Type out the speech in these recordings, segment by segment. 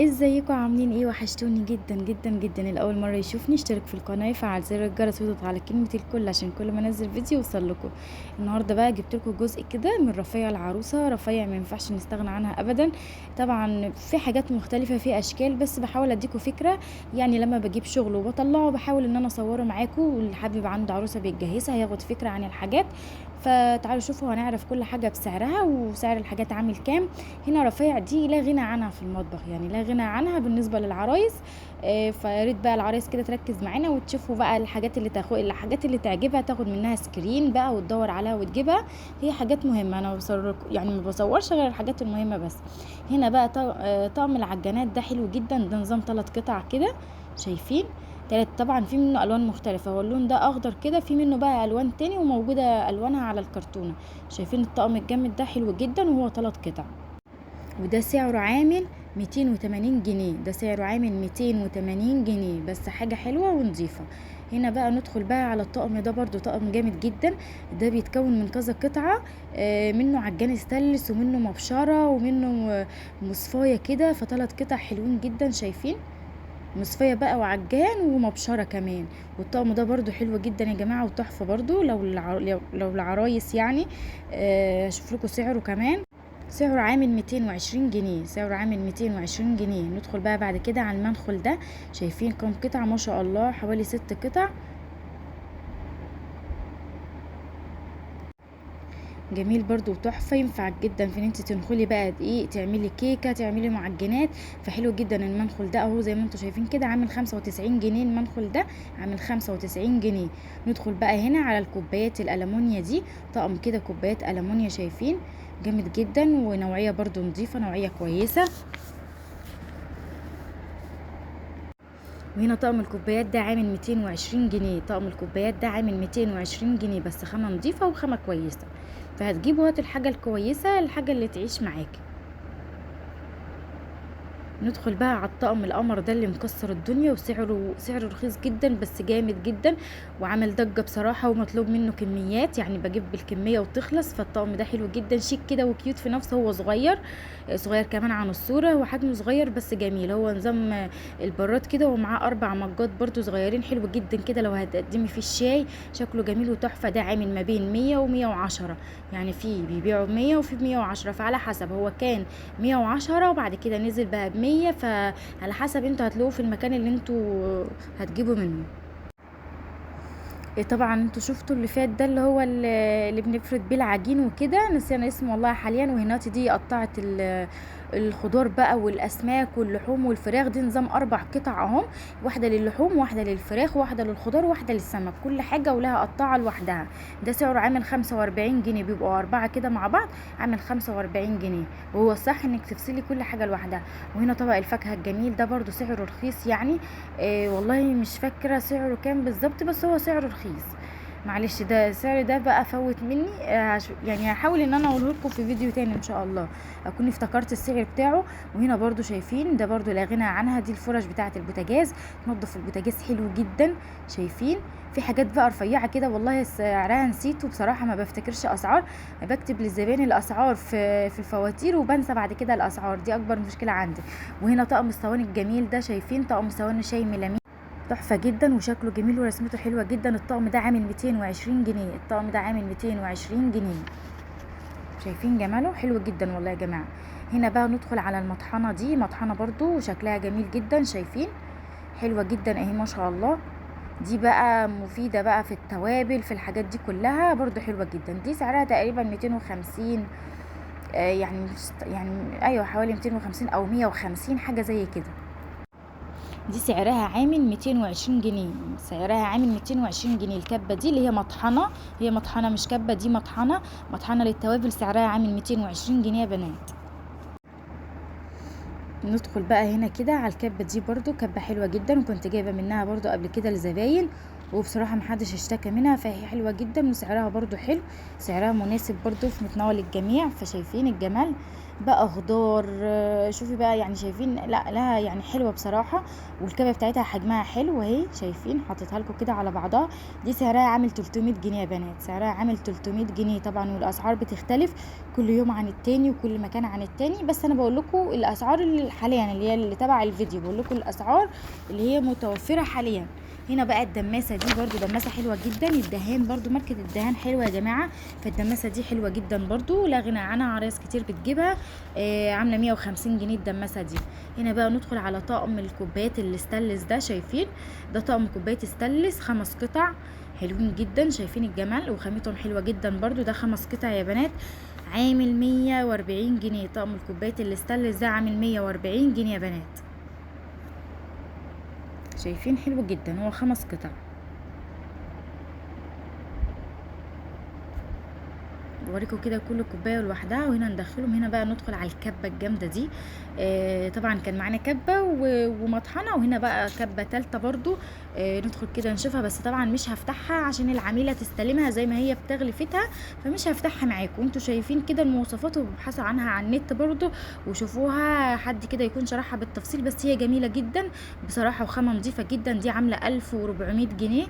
ازيكم عاملين ايه؟ وحشتوني جدا جدا جدا. الاول مره يشوفني اشترك في القناه، يفعل زر الجرس ويضغط على كلمه الكل عشان كل ما انزل فيديو يوصل لكم. النهارده بقى جبت لكم جزء كده من رفيع العروسه. رفيع ما ينفعش نستغنى عنها ابدا. طبعا في حاجات مختلفه، في اشكال، بس بحاول اديكم فكره. يعني لما بجيب شغل وبطلعه بحاول ان انا اصوره معاكم، واللي حابب عنده عروسه بيتجهزها هياخد فكره عن الحاجات. فتعالوا شوفوا، هنعرف كل حاجه بسعرها وسعر الحاجات عامل كام. هنا رفيع دي لا غنى عنها في المطبخ، يعني لا غنى عنها بالنسبه للعرايس. فياريت بقى العرايس كده تركز معانا وتشوفوا بقى الحاجات اللي تعجبها تاخد منها سكرين بقى وتدور عليها وتجيبها. هي حاجات مهمه، انا بصور يعني ما بصورش غير الحاجات المهمه بس. هنا بقى طقم العجانات ده حلو جدا، ده نظام 3 قطع كده. شايفين؟ طبعا في منه الوان مختلفه، هو اللون ده اخضر كده، في منه بقى الوان تاني وموجوده الوانها على الكرتونه. شايفين الطقم الجامد ده؟ حلو جدا وهو 3 قطع. وده سعره عامل 280 جنيه، ده سعره عامل 280 جنيه بس، حاجة حلوة ونظيفة. هنا بقى ندخل بقى على الطقم ده، برضو طقم جامد جدا. ده بيتكون من كذا قطعة، منه عجان ستانلس ومنه مبشرة ومنه مصفاية كده، ف3 قطع حلوين جدا. شايفين؟ مصفية بقى وعجان ومبشرة كمان. والطقم ده برضو حلو جدا يا جماعة وتحفة برضو لو العرايس يعني. اشوف لكم سعره كمان. سعره عامل 220 جنيه، سعره عامل 220 جنيه. ندخل بقى بعد كده على المنخل ده. شايفين كم قطعة؟ ما شاء الله حوالي 6 قطع. جميل برضو وتحفة، ينفع جدا في ان انت تنخلي بقى دقيق، تعملي كيكة، تعملي معجنات. فحلو جدا المنخل ده اهو، زي ما انتم شايفين كده عامل 95 جنيه. المنخل ده عامل 95 جنيه. ندخل بقى هنا على الكوبايات الألمونيا دي. طقم كده كوبايات ألمونيا، شايفين؟ جامد جدا ونوعية برضو نظيفة، نوعية كويسة. وهنا طقم الكوبايات ده عامل 220 جنيه. طقم الكوبايات ده عامل 220 جنيه بس، خامة نظيفة وخامة كويسة. فهتجيبوا هات الحاجة الكويسة، الحاجة اللي تعيش معاكي. ندخل بقى على الطقم القمر ده اللي مكسر الدنيا، سعره رخيص جدا بس جامد جدا. وعمل ضجة بصراحة، ومطلوب منه كميات، يعني بجيب بالكمية وتخلص. فالطقم ده حلو جدا، شيك كده وكيوت في نفسه. هو صغير، صغير كمان عن الصورة، وحجمه صغير بس جميل. هو نظام البراد كده، ومعاه 4 مجات برضو صغيرين، حلو جدا كده لو هتقدمي فيه الشاي. شكله جميل وتحفة. ده عامل ما بين 100 و110، يعني في بيبيعوا ب100 وفي ب110، فعلى حسب. هو كان 110 وبعد كده نزل بقى ب100، فعلى حسب انتوا هتلاقوه في المكان اللي انتوا هتجيبوا منه. طبعا انتوا شفتوا اللي فات ده، اللي هو اللي بنفرد بيه العجين وكده، نسينا اسمه والله حاليا. وهناتي دي قطعت الخضار بقى والاسماك واللحوم والفراخ. دي نظام 4 قطع اهم، واحده للحوم واحده للفراخ واحده للخضار واحده للسمك، كل حاجه ولها قطاعه لوحدها. ده سعره عامل 45 جنيه، بيبقوا 4 كده مع بعض، عامل 45 جنيه. وهو الصح انك تفصلي كل حاجه لوحدها. وهنا طبق الفاكهه الجميل ده برضو سعره رخيص يعني. والله مش فاكره سعره كام بالظبط، بس هو سعره رخيص. معلش ده السعر ده بقى فوت مني. يعني هحاول ان انا اقوله لكم في فيديو تاني ان شاء الله اكون افتكرت السعر بتاعه. وهنا برضو شايفين ده برضو لا غنى عنها، دي الفرش بتاعه البوتاجاز. تنظف البوتاجاز حلو جدا. شايفين؟ في حاجات بقى رفيعه كده والله سعرها نسيته بصراحه، ما بفتكرش اسعار. بكتب للزبائن الاسعار في الفواتير وبنسى بعد كده الاسعار، دي اكبر مشكله عندي. وهنا طقم الصواني الجميل ده. شايفين؟ طقم صواني شاي ميلامين، تحفة جدا وشكله جميل ورسمته حلوة جدا. الطقم ده عامل 220 جنيه، الطقم ده عامل 220 جنيه. شايفين جماله؟ حلو جدا والله يا جماعة. هنا بقى ندخل على المطحنة دي، مطحنة برضو شكلها جميل جدا. شايفين؟ حلوة جدا اهي ما شاء الله. دي بقى مفيدة بقى في التوابل، في الحاجات دي كلها برضو حلوة جدا. دي سعرها تقريبا 250، يعني ايوه حوالي 250 او 150 حاجة زي كده. دي سعرها عامل 220 جنيه، سعرها عامل 220 جنيه. الكبة دي اللي هي مطحنة، هي مطحنة مش كبة، دي مطحنة، مطحنة للتوابل، سعرها عامل 220 جنيه يا بنات. ندخل بقى هنا كده على الكبة دي، برضو كبة حلوة جدا، وكنت جايبة منها برضو قبل كده لزباين، وبصراحة محدش اشتكى منها، فهي حلوة جدا وسعرها برضو حلو. سعرها مناسب برضو في متناول الجميع. فشايفين الجمال؟ بقى خضار. شوفي بقى يعني شايفين، لا لها يعني حلوه بصراحه. والكبه بتاعتها حجمها حلو اهي، شايفين حطيتها لكم كده على بعضها. دي سعرها عامل 300 جنيه يا بنات، سعرها عامل 300 جنيه. طبعا والاسعار بتختلف كل يوم عن التاني وكل مكان عن التاني، بس انا بقول لكم الاسعار اللي حاليا اللي هي اللي تبع الفيديو، بقول لكم الاسعار اللي هي متوفره حاليا. هنا بقى الدماسه دي برضو دماسه حلوه جدا، الدهان برضو ماركه الدهان حلوه يا جماعه. فالدماسه دي حلوه جدا برضو، لا غنى عنها، عرايس كتير بتجيبها. عامله 150 جنيه الدماسه دي. هنا بقى ندخل على طقم الكوبايات الاستانلس ده، شايفين؟ ده طقم كوبايات استانلس 5 قطع، حلوين جدا، شايفين الجمال، وخامتهم حلوه جدا برضو. ده 5 قطع يا بنات، عامل 140 جنيه. طقم الكوبايات الاستانلس ده عامل 140 جنيه يا بنات، شايفين؟ حلو جدا، هو 5 قطع. بوريكم كده كل كوبايه لوحدها، وهنا ندخلهم. هنا بقى ندخل على الكبه الجامده دي. طبعا كان معانا كبه ومطحنه، وهنا بقى كبه تالته برضو. ندخل كده نشوفها، بس طبعا مش هفتحها عشان العميله تستلمها زي ما هي بتغلفتها، فمش هفتحها معاكم. انتوا شايفين كده المواصفات، وابحثوا عنها على النت برضو وشوفوها، حد كده يكون شرحها بالتفصيل. بس هي جميله جدا بصراحه، وخامه نظيفه جدا. دي عامله 1400 جنيه،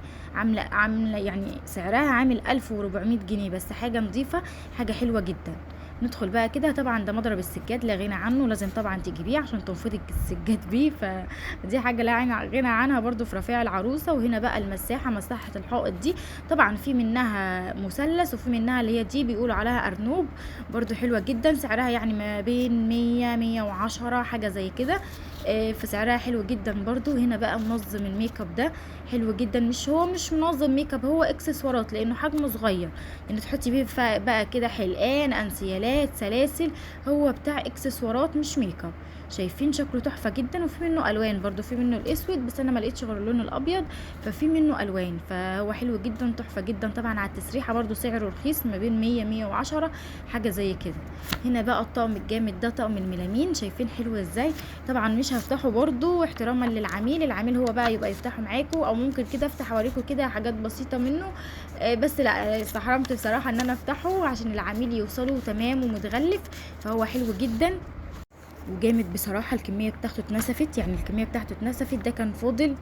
عامله يعني سعرها عامل 1400 جنيه، بس حاجه نظيفه، حاجه حلوه جدا. ندخل بقى كده. طبعا ده مضرب السجاد لا غنى عنه، لازم طبعا تجيبيه عشان تنفضي السجاد بيه، فدي حاجه لا غنى عنها برضو في رفيع العروسه. وهنا بقى المساحه، مساحه الحائط دي طبعا في منها مثلث، وفي منها اللي هي دي بيقولوا عليها ارنوب، برضو حلوه جدا. سعرها يعني ما بين 100 110 حاجه زي كده. فسعرها حلو جدا برضو. هنا بقى منظم الميك اب ده حلو جدا، مش منظم ميك اب، هو اكسسوارات لانه حجمه صغير، ان تحطي بيه بقى كده حلقان، انسيالات، سلاسل. هو بتاع اكسسوارات مش ميك اب. شايفين شكله تحفه جدا. وفي منه الوان برضو، في منه الاسود، بس انا ما لقيتش غير اللون الابيض، ففي منه الوان، فهو حلو جدا، تحفه جدا. طبعا على التسريحه برضو سعره رخيص، ما بين 100 110 حاجه زي كده. هنا بقى الطقم الجامد ده، طقم الميلامين، شايفين حلو ازاي؟ طبعا مش هفتحه برضو احتراما للعميل، العميل هو بقى يبقى يفتحه معاكم، او ممكن كده افتح اوريكم كده حاجات بسيطه منه. بس لا استحرمت بصراحه ان انا افتحه عشان العميل يوصله تمام ومتغلف، فهو حلو جدا وجامد بصراحه. الكميه بتاعته اتنسفت، يعني الكميه بتاعته اتنسفت، ده كان فاضل